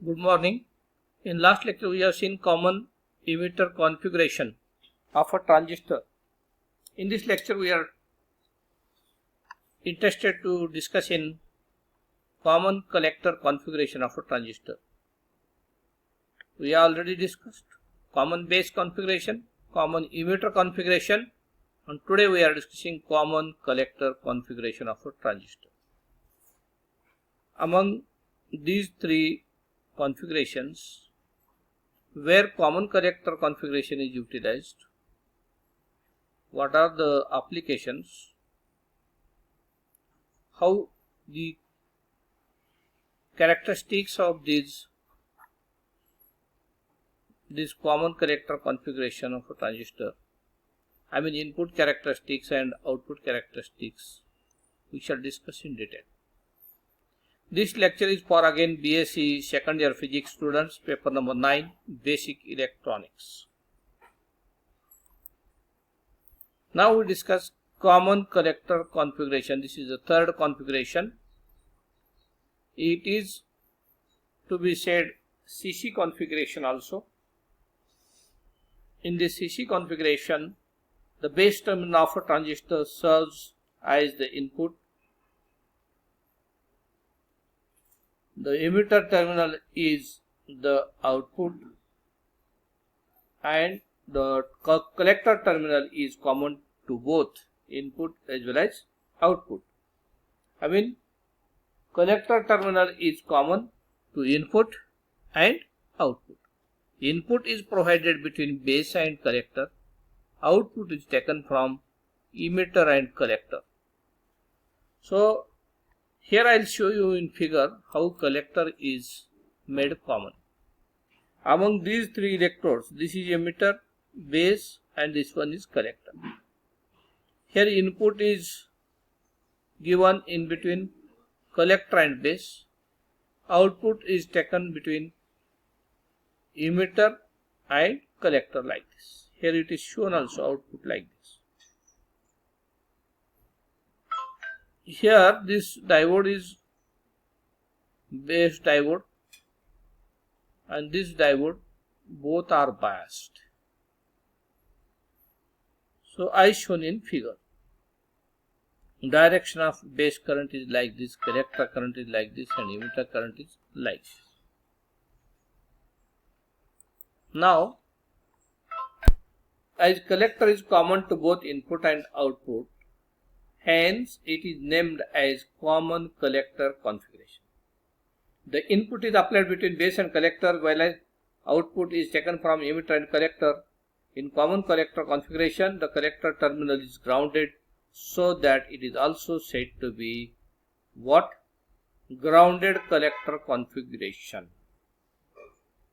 Good morning. In last lecture we have seen common emitter configuration of a transistor. In this lecture we are interested to discuss in common collector configuration of a transistor. We have already discussed common base configuration, common emitter configuration, and today we are discussing common collector configuration of a transistor. Among these three configurations, where common collector configuration is utilized, what are the applications, how the characteristics of this common collector configuration of a transistor, I mean input characteristics and output characteristics, we shall discuss in detail. This lecture is for again BSc second year physics students, paper number 9, basic electronics. Now we discuss common collector configuration. This is the third configuration. It is to be said CC configuration also. In this CC configuration, the base terminal of a transistor serves as the input. The emitter terminal is the output and the collector terminal is common to both input as well as output. I mean collector terminal is common to input and output. Input is provided between base and collector. Output is taken from emitter and collector. So here I will show you in figure how collector is made common. Among these three electrodes, this is emitter, base, and this one is collector. Here input is given in between collector and base. Output is taken between emitter and collector like this. Here it is shown also output like this. Here this diode is base diode and this diode, both are biased. So as shown in figure, direction of base current is like this, collector current is like this, and emitter current is like this. Now as collector is common to both input and output, hence it is named as common collector configuration. The input is applied between base and collector, while output is taken from emitter and collector. In common collector configuration, the collector terminal is grounded, so that it is also said to be what? Grounded collector configuration.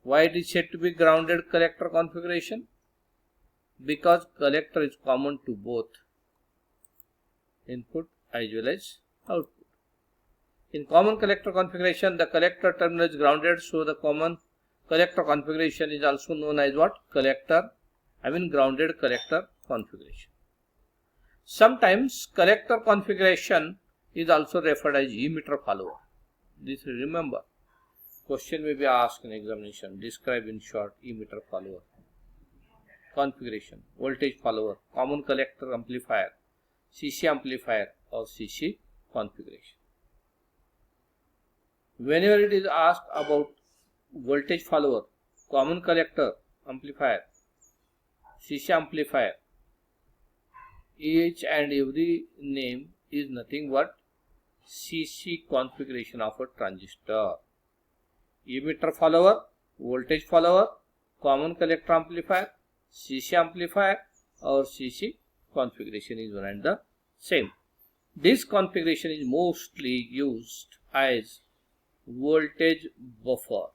Why it is said to be grounded collector configuration? Because collector is common to both input as well as output. In common collector configuration, the collector terminal is grounded, so the common collector configuration is also known as what? Grounded collector configuration. Sometimes collector configuration is also referred as emitter follower. This remember, question may be asked in examination. Describe in short emitter follower configuration, voltage follower, common collector amplifier, CC amplifier or CC configuration. Whenever it is asked about voltage follower, common collector amplifier, CC amplifier, each and every name is nothing but CC configuration of a transistor. Emitter follower, voltage follower, common collector amplifier, CC amplifier or CC configuration is one and the same. This configuration is mostly used as voltage buffer.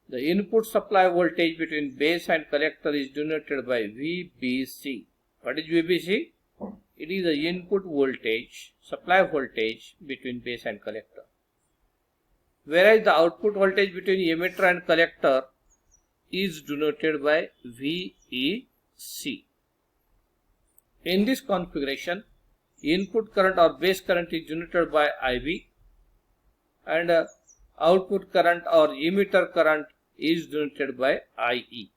The input supply voltage between base and collector is denoted by VBC. What is VBC? It is the input voltage, supply voltage between base and collector. Whereas the output voltage between emitter and collector is denoted by VEC. In this configuration, input current or base current is denoted by IB and output current or emitter current is denoted by IE.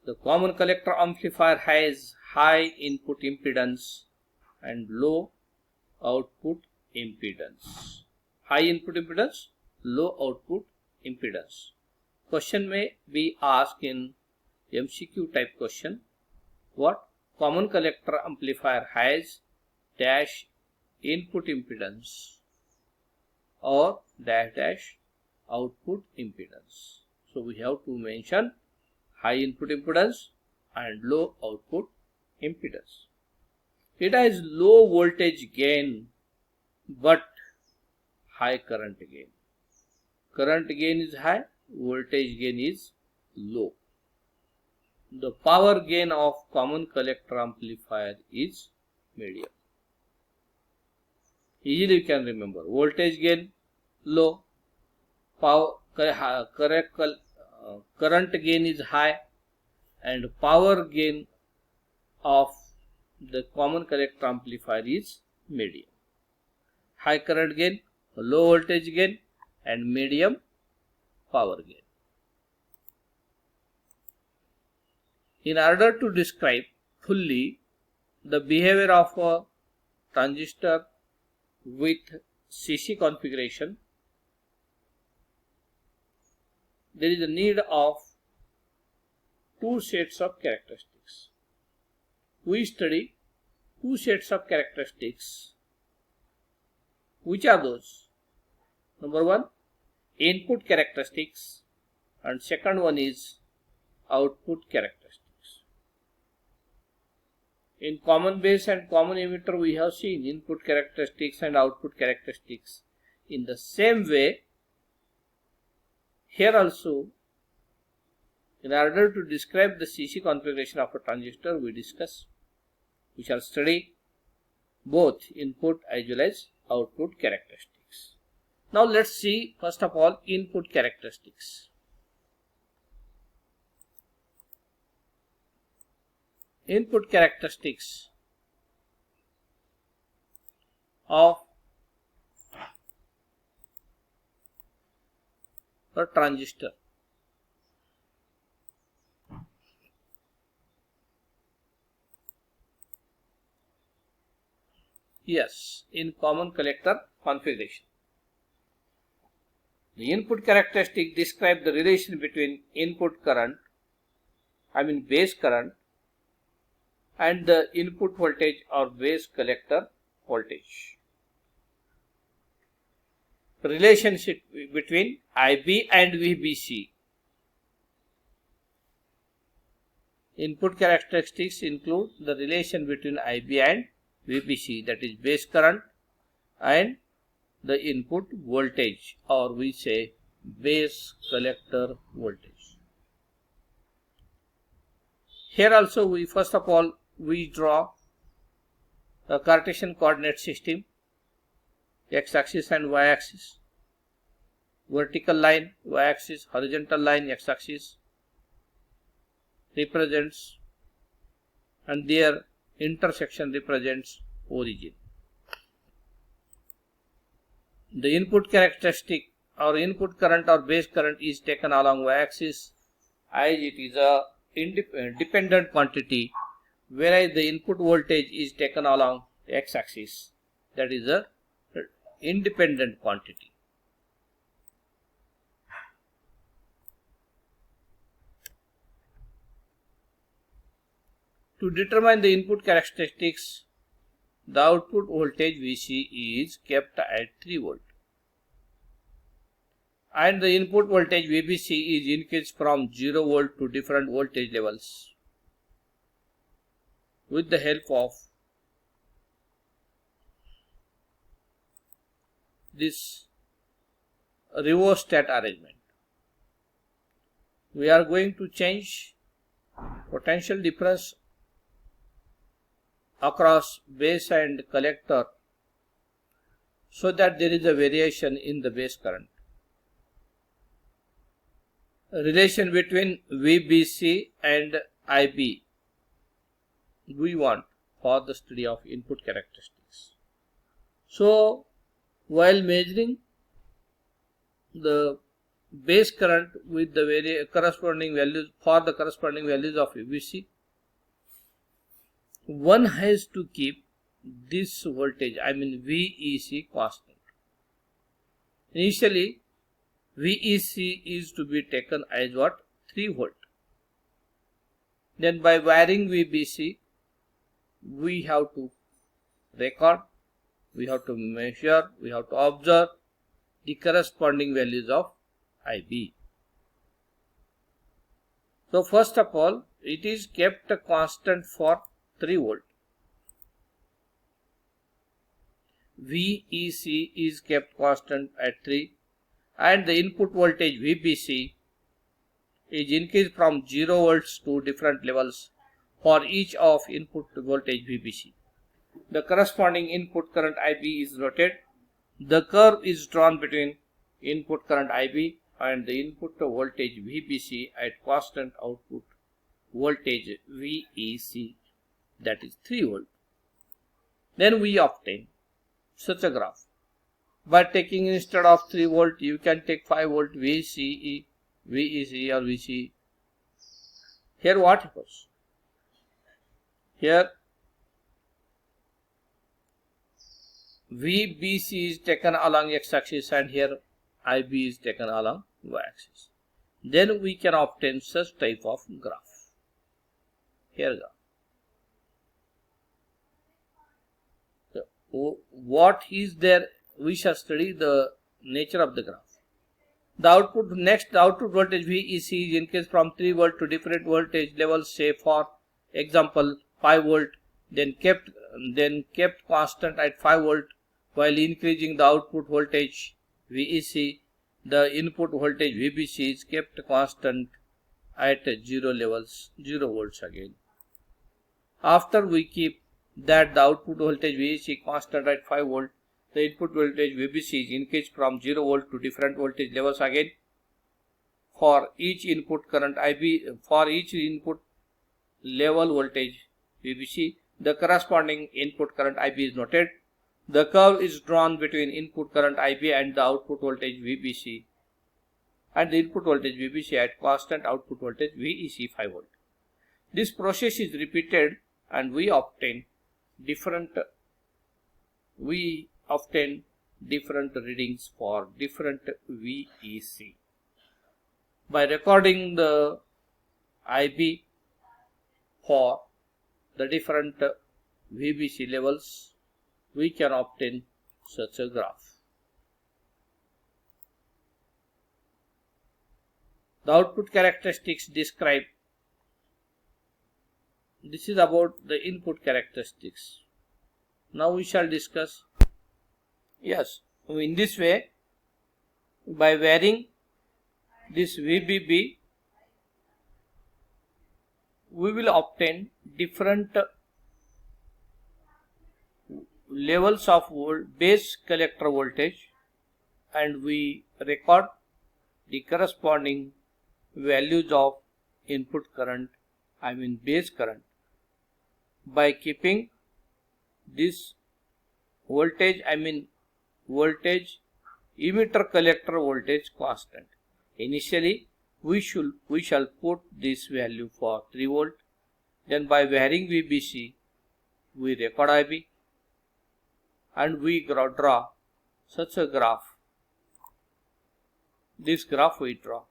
The common collector amplifier has high input impedance and low output impedance. High input impedance, low output impedance. Question may be asked in MCQ type question. What common collector amplifier has dash input impedance or dash output impedance? So we have to mention high input impedance and low output impedance. It has low voltage gain but high current gain. Current gain is high, voltage gain is low. The power gain of common collector amplifier is medium. Easily you can remember, voltage gain low, current gain is high, and power gain of the common collector amplifier is medium. High current gain, low voltage gain, and medium power gain. In order to describe fully the behavior of a transistor with CC configuration, there is a need of two sets of characteristics. We study two sets of characteristics. Which are those? Number one, input characteristics, and second one is output characteristics. In common base and common emitter, we have seen input characteristics and output characteristics. In the same way, here also, in order to describe the CC configuration of a transistor, we shall study both input as well as output characteristics. Now let's see first of all input characteristics. Input characteristics of a transistor. Yes, in common collector configuration. The input characteristic describe the relation between input current, base current, and the input voltage or base collector voltage. Relationship between IB and VBC. Input characteristics include the relation between IB and VBC, that is base current and the input voltage, or we say base collector voltage. Here also we first of all draw a Cartesian coordinate system, x-axis and y-axis, vertical line y-axis, horizontal line x-axis represents, and their intersection represents origin. The input characteristic or input current or base current is taken along y-axis as it is a dependent quantity, whereas the input voltage is taken along x-axis, that is a independent quantity. To determine the input characteristics, the output voltage VC is kept at 3 volt and the input voltage VBC is increased from 0 volt to different voltage levels with the help of this rheostat arrangement. We are going to change potential difference across base and collector so that there is a variation in the base current. A relation between VBC and IB we want for the study of input characteristics. So while measuring the base current with the corresponding values for the corresponding values of VBC, one has to keep this voltage, I mean VEC, constant. Initially, VEC is to be taken as what? 3 volt. Then by varying VBC, we have to record, we have to measure, we have to observe the corresponding values of IB. So first of all, it is kept a constant for 3 volt. VEC is kept constant at 3 and the input voltage VBC is increased from 0 volts to different levels for each of input voltage VBC. The corresponding input current IB is noted. The curve is drawn between input current IB and the input voltage VBC at constant output voltage VEC, that is 3 volt. Then we obtain such a graph. By taking instead of 3 volt, you can take 5 volt VCE, VEC or VC. Here what happens? Here VBC is taken along x-axis and here IB is taken along y-axis. Then we can obtain such type of graph. Here graph. So, what is there? We shall study the nature of the graph. The output voltage VEC is increased from 3 volt to different voltage levels, say for example 5 volt, then kept constant at 5 volt while increasing the output voltage VEC. The input voltage VBC is kept constant at 0 volts again. After we keep that the output voltage VEC constant at 5 volt, the input voltage VBC is increased from 0 volt to different voltage levels again. For each input current IB, for each input level voltage VBC, the corresponding input current IB is noted. The curve is drawn between input current IB and the output voltage VBC and the input voltage VBC at constant output voltage VEC 5 volt. This process is repeated and we obtain different readings for different VEC. By recording the IB for the different VBC levels, we can obtain such a graph. The output characteristics describe. This is about the input characteristics. Now we shall discuss. Yes, in this way, by varying this VBB, we will obtain different levels of base collector voltage and we record the corresponding values of input current, I mean base current, by keeping this voltage, I mean voltage emitter collector voltage constant. Initially we shall put this value for 3 volt. Then by varying VBC, we record IB and we draw such a graph. This graph we draw.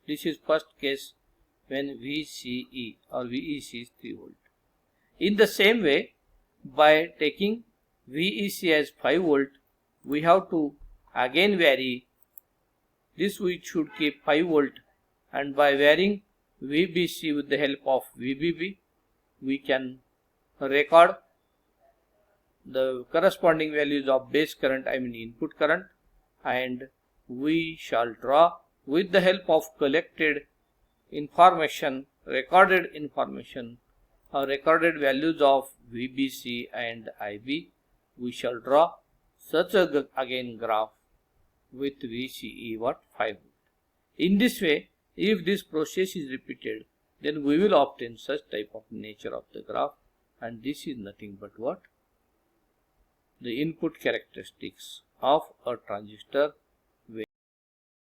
This is first case when VCE or VEC is 3 volt. In the same way, by taking VEC as 5 volt, we have to again vary. This we should keep 5 volt, and by varying VBC with the help of VBB, we can record the corresponding values of base current, I mean input current, and we shall draw with the help of collected information, recorded information, or recorded values of VBC and IB, we shall draw such a again graph with VCE 5 volt. In this way, if this process is repeated, then we will obtain such type of nature of the graph, and this is nothing but what? The input characteristics of a transistor